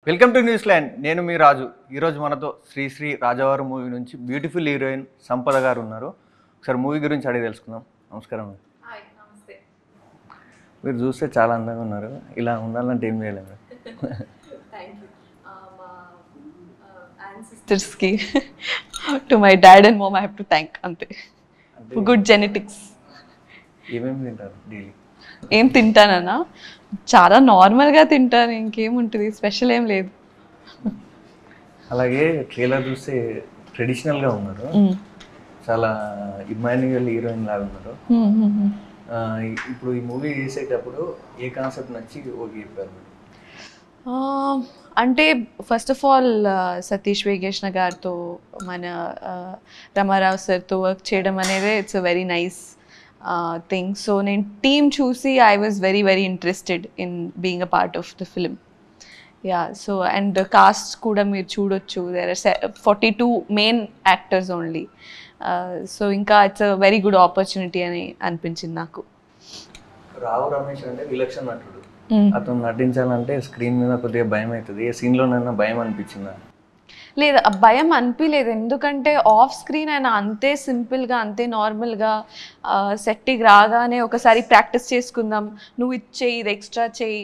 Welcome to news land. నేను మీ రాజు. ఈరోజు మనతో శ్రీ రాజావారు మూవీ నుంచి బ్యూటిఫుల్ హీరోయిన్ సంపద గారు ఉన్నారు. ఒకసారి మూవీ గురించి అడిగి తెలుసుకుందాం. నమస్కారం. నమస్తే. మీరు చూస్తే చాలా అందంగా ఉన్నారు. ఇలా ఉండాలంటే ఏం చేయలేదు. Ancestors-ki to my dad and mom I have to thank ante for good genetics. ఏమేమి తింటారు డైలీ? ఏం తింటానన్నా చాలా నార్మల్గా తింటాను, ఇంకేముంటుంది, స్పెషల్ ఏం లేదు. అలాగే ట్రైలర్ చూస్తే ట్రెడిషనల్గా ఉన్నారు, చాలా ఇమాన్యుయల్ హీరోయిన్ లాగా ఉన్నారు. ఇప్పుడు ఈ మూవీ చేసేటప్పుడు ఏ కాన్సెప్ట్ నచ్చి ఓకే చెప్పారు? అంటే first of all Satish Vegesna గారితో మన రమారావు సార్తో వర్క్ చేయడం అనేది it's a very nice thing. So నేను టీమ్ చూసి I was very very interested in being a part of the film. Yeah, so and cast కూడా మీరు చూడొచ్చు, there are 42 main actors only. So ఇంకా it's a very good opportunity అని అనిపించింది నాకు. రావు రమేష్ అంటే విలక్షణ నటుడు, అతను నటించాలంటే స్క్రీన్ మీద కొద్దిగా భయం అవుతుంది. ఏ సీన్లోనైనా భయం అనిపించిందా? లేదు, భయం అనిపించలేదు. ఎందుకంటే ఆఫ్ స్క్రీన్ ఆయన అంతే సింపుల్గా, అంతే నార్మల్గా సెట్టికి రాగానే ఒకసారి ప్రాక్టీస్ చేసుకుందాం, నువ్వు ఇది చేయి, ఇది ఎక్స్ట్రా చేయి,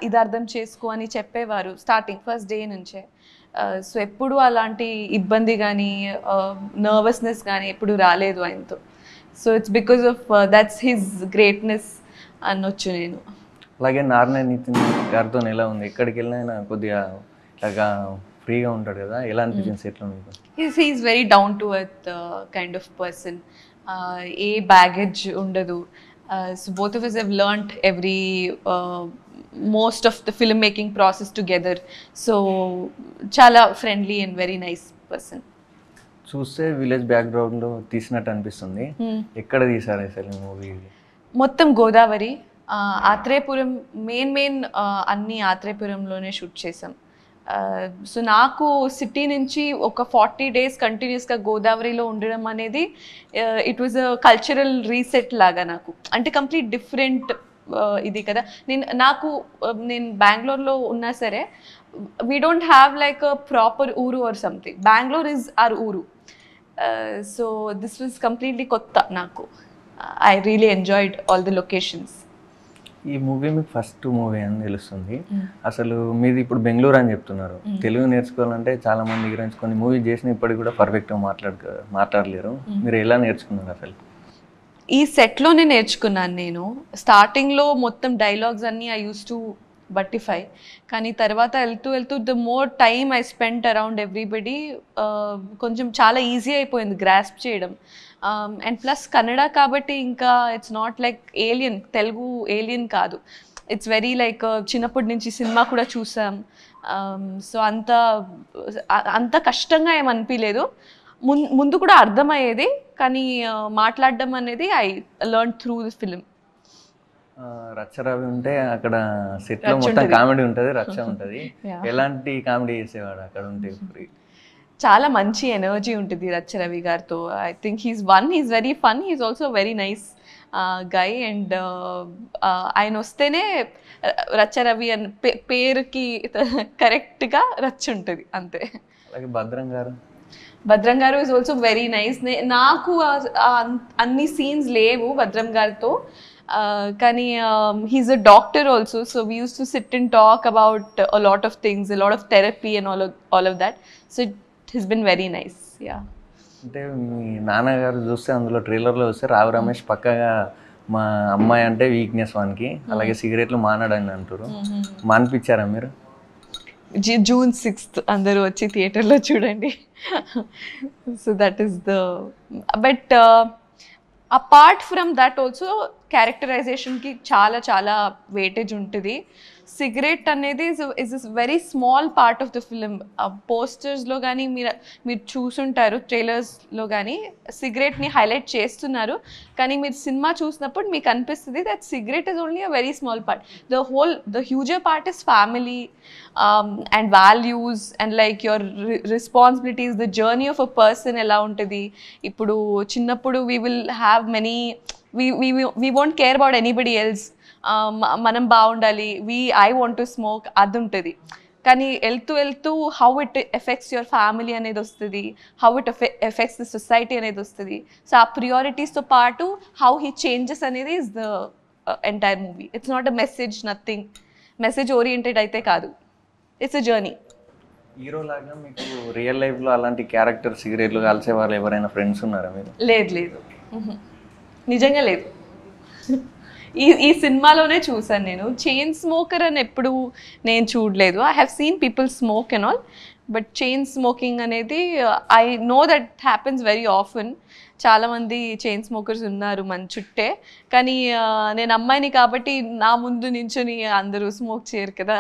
ఇది అర్థం చేసుకో అని చెప్పేవారు స్టార్టింగ్ ఫస్ట్ డే నుంచే. సో ఎప్పుడు అలాంటి ఇబ్బంది కానీ నర్వస్నెస్ కానీ ఎప్పుడు రాలేదు ఆయనతో. So it's because of that's his greatness అనొచ్చు నేను. అలాగే నారాయణ నితిన్ గారితో ఎలా ఉంది? ఎక్కడికి వెళ్ళినా కొద్దిగా ఇలాగా ఫ్రీగా ఉంటాడు కదా, ఎలా అనిపించింది సెట్లో మీకు? He's very down to earth kind of person. ఏ బ్యాగేజ్ ఉండదు. So both of us have learnt most of the film making process together. So చాలా friendly and very nice person. చూస్తే విలేజ్ బ్యాక్గ్రౌండ్లో తీసినట్టు అనిపిస్తుంది. ఎక్కడ తీసారు అసలు ఈ మూవీ? మొత్తం గోదావరి, ఆత్రేయపురం, మెయిన్ అన్ని ఆత్రేయపురంలోనే షూట్ చేసాం. సో నాకు సిటీ నుంచి ఒక 40 days కంటిన్యూస్గా గోదావరిలో ఉండడం అనేది it was a cultural reset లాగా నాకు. అంటే కంప్లీట్ డిఫరెంట్ ఇది కదా. నేను బెంగళూరులో ఉన్నా సరే, we don't have like a proper ఊరు or something. Bengaluru is our ఊరు. సో దిస్ వాజ్ కంప్లీట్లీ కొత్త నాకు. I really enjoyed all the locations. ఈ మూవీ మీకు ఫస్ట్ మూవీ అని తెలుస్తుంది. అసలు మీది ఇప్పుడు బెంగళూరు అని చెప్తున్నారు. తెలుగు నేర్చుకోవాలంటే చాలా మంది హీరోయిన్స్ కొన్ని మూవీ చేసిన ఇప్పటికి కూడా పర్ఫెక్ట్గా మాట్లాడలేరు. మీరు ఎలా నేర్చుకున్నారు అసలు? ఈ సెట్లోనే నేర్చుకున్నాను నేను. స్టార్టింగ్లో మొత్తం డైలాగ్స్ అన్నీ ఐ యూస్ టు బట్టిఫై, కానీ తర్వాత వెళ్తూ the more time I spent around everybody, కొంచెం చాలా ఈజీ అయిపోయింది గ్రాస్ప్ చేయడం. అండ్ ప్లస్ కన్నడ కాబట్టి ఇంకా it's not like alien, Telugu alien కాదు. ఇట్స్ వెరీ లైక్ చిన్నప్పటి నుంచి సినిమా కూడా చూసాం. సో అంత కష్టంగా ఏమనిపించలేదు. ముందు కూడా అర్థమయ్యేది, కానీ మాట్లాడడం అనేది I learn through the film. Racha Ravi ఉంటే అక్కడ సెట్లో మొత్తం కామెడీ ఉంటుంది, రచ్చ ఉంటుంది. ఎలాంటి కామెడీ చేసేవాడు అక్కడ ఉంటే? చాలా మంచి ఎనర్జీ ఉంటుంది రచ్చరవి గారితో. I think he's very fun, he's also very nice guy. And ఆయన వస్తేనే రచ్చరవి అని పేరుకి కరెక్ట్గా రచ్చ ఉంటుంది అంతే. అలాగే భద్రం గారు ఈజ్ ఆల్సో వెరీ నైస్. నాకు అన్ని సీన్స్ లేవు భద్రం గారితో, కానీ he's a doctor also, so we used to sit and talk about a lot of things, a lot of therapy and all of that. So it has been very nice. Yeah. అంటే మీ నాన్నగారు చూస్తే అందులో ట్రైలర్లో చూస్తే రావు రమేష్ పక్కగా మా అమ్మాయి అంటే వీక్నెస్ వానికి, అలాగే సిగరెట్లు మానాడని అంటారు. మానిపించారా మీరు? June 6th అందరూ వచ్చి థియేటర్లో చూడండి. So that is the but apart from that also క్యారెక్టరైజేషన్కి చాలా వెయిటేజ్ ఉంటుంది. సిగరెట్ అనేది is very small part of the film. పోస్టర్స్లో కానీ మీరు చూసుంటారు, ట్రైలర్స్లో కానీ సిగరెట్ని హైలైట్ చేస్తున్నారు, కానీ మీరు సినిమా చూసినప్పుడు మీకు అనిపిస్తుంది that cigarette is only a very small part. The huger part is family and values and like your responsibilities, the journey of a person ఎలా ఉంటుంది. ఇప్పుడు చిన్నప్పుడు we will have many, we won't care about anybody else. మనం బాగుండాలి, I want to smoke, అది ఉంటుంది. కానీ వెళ్తూ వెళ్తూ how it effects your family అనేది వస్తుంది, how it effects the society అనేది వస్తుంది. సో ఆ ప్రియారిటీస్తో పాటు హౌ హీ చేంజెస్ అనేది is the entire movie. It's not a message, nothing message oriented అయితే కాదు, ఇట్స్ అ జర్నీ. హీరో లాగా మీకు రియల్ లైఫ్లో అలాంటి క్యారెక్టర్ సిగరెట్లు కాల్చే వాళ్ళు ఎవరైనా ఫ్రెండ్స్ ఉన్నారా మీరు? లేదు లేదు, నిజంగా లేదు. ఈ సినిమాలోనే చూసాను నేను. చైన్ స్మోకర్ అని ఎప్పుడు నేను చూడలేదు. I have seen people smoke and all, but chain smoking అనేది I know that happens very often. చాలామంది చైన్ స్మోకర్స్ ఉన్నారు మన చుట్టే, కానీ నేను అమ్మాయిని కాబట్టి నా ముందు నించుని అందరూ స్మోక్ చేయరు కదా,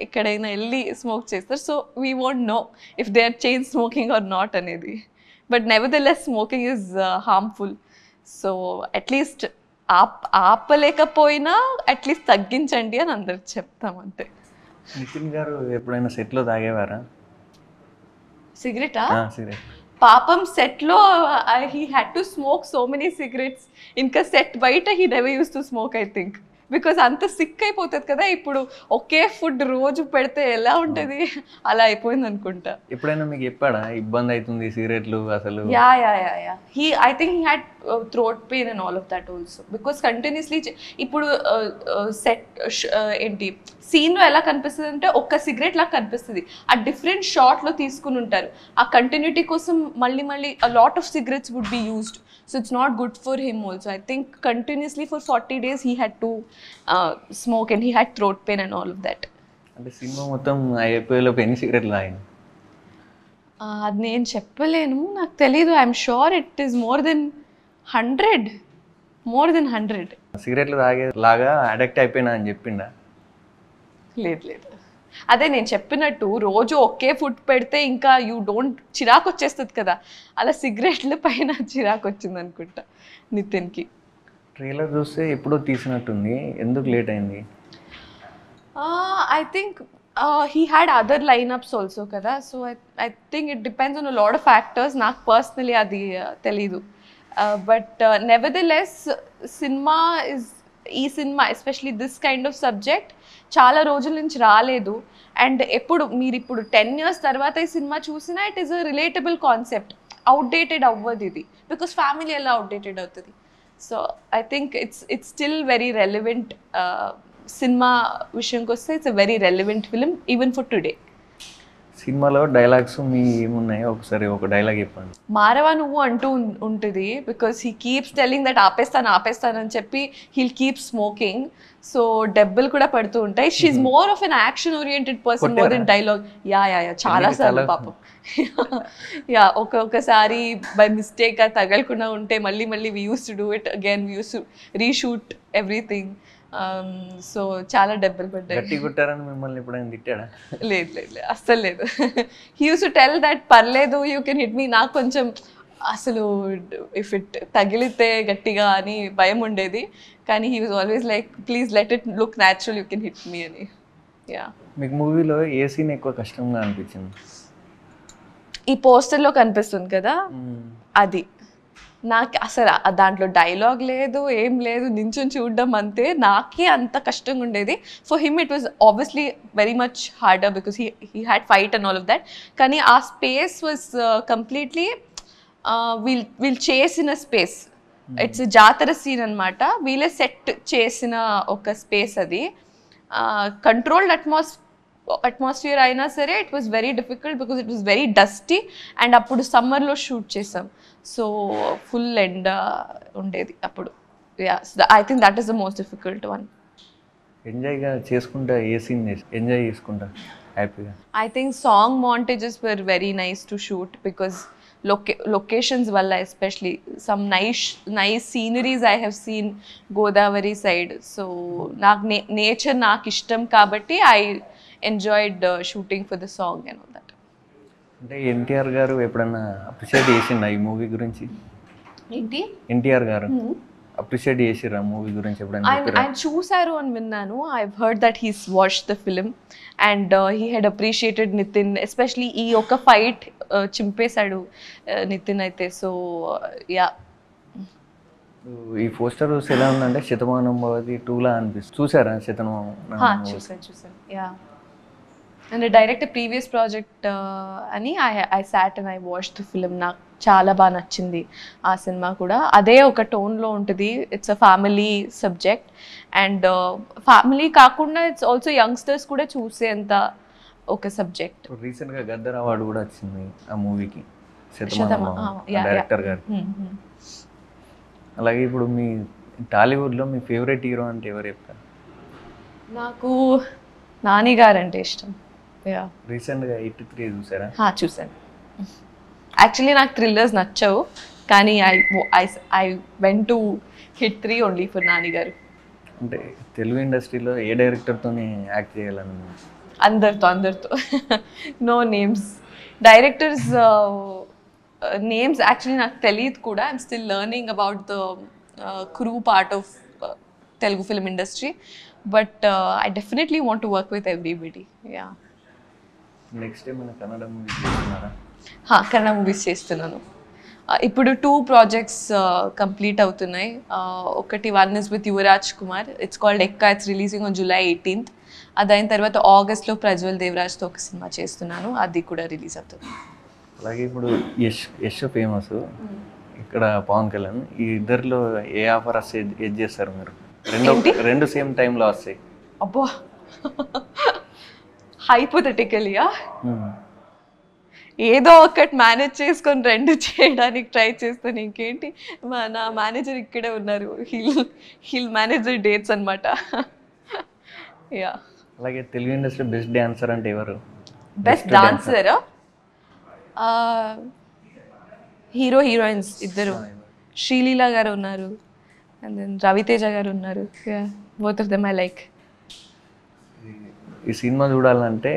ఎక్కడైనా వెళ్ళి స్మోక్ చేస్తారు. So we won't know if they are chain smoking or not అనేది. But nevertheless smoking is harmful. So at least ఆపలేకపోయినా అట్లీస్ట్ తగ్గించండి అని అందరికి చెప్తాం అంతే. నితిన్ గారు ఎప్పుడైనా సెట్లో తాగేవారా సిగరెటా? సిగరెట్ పాపం సెట్లో he had to smoke so many cigarettes. ఇంకా సెట్ బయట he never use to smoke I think, because అంత సిక్ అయిపోతుంది కదా. ఇప్పుడు ఒకే ఫుడ్ రోజు పెడితే ఎలా ఉంటుంది, అలా అయిపోయింది అనుకుంటా. ఎప్పుడైనా మీకు చెప్పాడా ఇబ్బంది అవుతుంది సిగరెట్లు అసలు? Yeah I think he had throat pain and all of that also, because continuously ఇప్పుడు సెట్ ఏంటి సీన్లో ఎలా కనిపిస్తుంది అంటే ఒక్క సిగరెట్ లాగా కనిపిస్తుంది. ఆ డిఫరెంట్ షాట్లో తీసుకుని ఉంటారు. ఆ కంటిన్యూటీ కోసం మళ్ళీ a lot of cigarettes would be used. So it's not good for him also. I think continuously for 40 days he had to smoke and he had throat pain and all of that. అంటే cinema మొత్తం అయిపోయేలోపు ఎన్ని సిగరెట్లు తాగింది? అది నేను చెప్పలేను, నాకు తెలీదు. I'm sure it is more than 100. సిగరెట్లు తాగే లాగా అడిక్ట్ అయిపోయినా అని చెప్పిండా? లేదు, అదే నేను చెప్పినట్టు రోజు ఒకే ఫుడ్ పెడితే ఇంకా యూ డోంట్, చిరాకు వచ్చేస్తుంది కదా, అలా సిగరెట్ల పైన చిరాకు వచ్చింది అనుకుంటా నితిన్కి. ట్రైలర్ చూస్తే ఎప్పుడో తీసినట్టుంది, ఎందుకు లేట్ అయింది? I think he had other lineups also కదా, so I think it depends on a lot of factors. నాకు పర్సనలీ అది తెలీదు. బట్ నెవర్దెలెస్ ఈ సినిమా especially this kind of subject చాలా రోజుల నుంచి రాలేదు. అండ్ మీరు ఇప్పుడు 10 years తర్వాత ఈ సినిమా చూసినా it is a relatable concept. Outdated అవ్వదు ఇది, బికాస్ ఫ్యామిలీ ఎలా అవుట్డేటెడ్ అవుతుంది. So I think it's still very relevant. సినిమా విషయంకి వస్తే it's a very relevant film even for today. సినిమాలో డైలాగ్స్ మీ ఏమున్నాయో ఒకసారి ఒక డైలాగ్ చెప్పండి. మారవా నువ్వు అంటూ ఉంటుంది, because he keeps telling that ఆపేస్తాను అని చెప్పి హీల్ కీప్ స్మోకింగ్. సో దెబ్బలు కూడా పడుతూ ఉంటాయి. She's more of an action oriented person more than dialogue. Yeah చాలా సార్లు పాపం. ఒకసారి బై మిస్టేక్ తగలకుండా ఉంటే మళ్ళీ we used to do it again, we used to reshoot everything. So చాలా దెబ్బలు పడ్డాయి. గట్టి కొట్టారని మిమ్మల్ని ఎప్పుడైనా తిట్టాడా? లేదు అస్సలు లేదు. He use to tell that పర్లేదు యూ కెన్ హిట్ మీ. నాకు కొంచెం అసలు ఇఫ్ ఇట్ తగిలితే గట్టిగా అని భయం ఉండేది, కానీ he was always like please let it look natural, you can hit me అని. యా. మీకు మూవీలో ఏ సీన్ ఎక్కువ కష్టంగా అనిపించింది? ఈ పోస్టర్లో కనిపిస్తుంది కదా, అది నాకు అసలు దాంట్లో డైలాగ్ లేదు, ఏం లేదు, నించుని చూడడం అంతే. నాకే అంత కష్టంగా ఉండేది. For him it was obviously very much harder because he had fight and all of that. కానీ ఆ స్పేస్ వాజ్ కంప్లీట్లీ వీళ్ళు చేసిన స్పేస్. ఇట్స్ జాతర సీన్ అనమాట. వీళ్ళే సెట్ చేసిన ఒక స్పేస్ అది. కంట్రోల్డ్ అట్మాస్ఫియర్ అయినా సరే it was very difficult because it was very dusty. And అప్పుడు సమ్మర్లో షూట్ చేసాం, సో ఫుల్ ఎండ ఉండేది అప్పుడు. I think that is the most difficult one. ఎంజాయ్గా చేసుకుంటా ఏ సీన్ ఎంజాయ్ చేసుకుంటా హ్యాపీగా? I think song montages were very nice to shoot because locations వల్ల, especially some nice sceneries I have seen Godavari side. So నాకు నేచర్ నాకు ఇష్టం కాబట్టి I enjoyed shooting for the song and all that. అంటే ఎన్టీఆర్ గారు ఎప్పుడన్నా అప్రిషియేట్ చేసిండా ఈ మూవీ గురించి? ఏంటి ఎన్టీఆర్ గారు అప్రిషియేట్ చేసిరా మూవీ గురించి ఎప్పుడన్నా? ఆయన చూసారు అని విన్నాను. I heard that he's watched the film and he had appreciated Nithin, especially ఈ ఒక ఫైట్ చింపేశాడు నితిన్ అయితే. So yeah. ఈ పోస్టర్ చూసి ఎలా ఉందంటే శతమానం భవతి 2లా అనిపిస్తుంది. చూసారా శతమానం? చూసాను. Yeah. And direct previous project అని I sat and I watch the film. నాకు చాలా బాగా నచ్చింది ఆ సినిమా కూడా. అదే ఒక టోన్లో ఉంటుంది. It's a family subject and family కాకుండా ఇట్స్ ఆల్సో యంగ్స్టర్స్ కూడా చూసేంత ఒక సబ్జెక్ట్. రీసెంట్గా గద్దర్ అవార్డు కూడా వచ్చింది ఆ మూవీకి, Yeah, డైరెక్టర్ గారు. అలాగే ఇప్పుడు మీ టాలీవుడ్లో మీ ఫేవరెట్ హీరో అంటే ఎవరు చెప్తారు? నాకు నాని గారు అంటే ఇష్టం. రీసెంట్గా 83 చూసారా? చూసాను. యాక్చువల్లీ నాకు థ్రిల్లర్స్ నచ్చవు, కానీ I went to hit 3 only for Nani గారు. అంటే తెలుగు ఇండస్ట్రీలో ఏ డైరెక్టర్తో యాక్ట్ చేయాలని? అందరితో no names. Directors names actually నాకు తెలియదు కూడా. I'm still learning about the crew part of Telugu film industry, but I definitely want to work with everybody. Yeah. Next ఏమైనా కన్నడ మూవీస్ చేస్తున్నారా? కన్నడ మూవీస్ చేస్తున్నాను. ఇప్పుడు 2 ప్రాజెక్ట్స్ కంప్లీట్ అవుతున్నాయి. ఒకటి one is with Yuvaraj Kumar, it's called Ekka. It's releasing on July 18th. అదైన తర్వాత ఆగస్ట్లో ప్రజ్వల్ దేవరాజ్తో ఒక సినిమా చేస్తున్నాను, అది కూడా రిలీజ్ అవుతుంది. అలాగే ఇప్పుడు యశ్ ఫేమస్, ఇక్కడ పవన్ కళ్యాణ్. ఈ ఇద్దరిలో ఏ ఆఫర్ వస్తే ఏది చేస్తారు మీరు? రెండు సేమ్ టైంలో వస్తాయి. అబ్బో, హైపోథెటికల్గా ఏదో ఒకటి మేనేజ్ చేసుకొని 2 చేయడానికి ట్రై చేస్తాను. ఇంకేంటి, నా మేనేజర్ ఇక్కడే ఉన్నారు. హీల్ మేనేజ్ ది డేట్స్ అనమాట. యా. అలాగే తెలుగు ఇండస్ట్రీ బెస్ట్ డాన్సర్ అంటే ఎవరు? బెస్ట్ డాన్సర్ హీరో హీరోయిన్స్ ఇద్దరు. శ్రీలీల గారు ఉన్నారు అండ్ దెన్ రవితేజ గారు ఉన్నారు. Both of them I like. ఈ సినిమా చూడాలంటే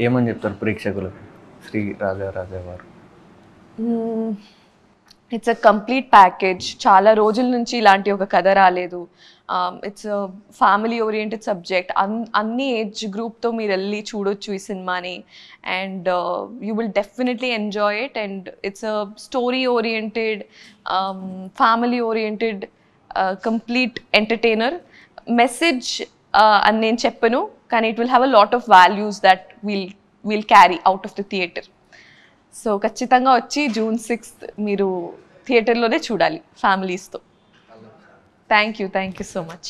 ఏమని చెప్తారు ప్రేక్షకులు? శ్రీ రాజా వారు ఇట్స్ అ కంప్లీట్ ప్యాకేజ్. చాలా రోజుల నుంచి ఇలాంటి ఒక కథ రాలేదు. It's family oriented subject. అన్ని ఏజ్ గ్రూప్తో మీరు వెళ్ళి చూడొచ్చు ఈ సినిమాని and you will definitely enjoy it. And it's a story oriented, family oriented, complete entertainer. Message అని నేను చెప్పను, కానీ it will have a lot of values that will carry out of the theatre. So ఖచ్చితంగా వచ్చి June 6th మీరు థియేటర్లోనే చూడాలి ఫ్యామిలీస్తో. Thank you so much.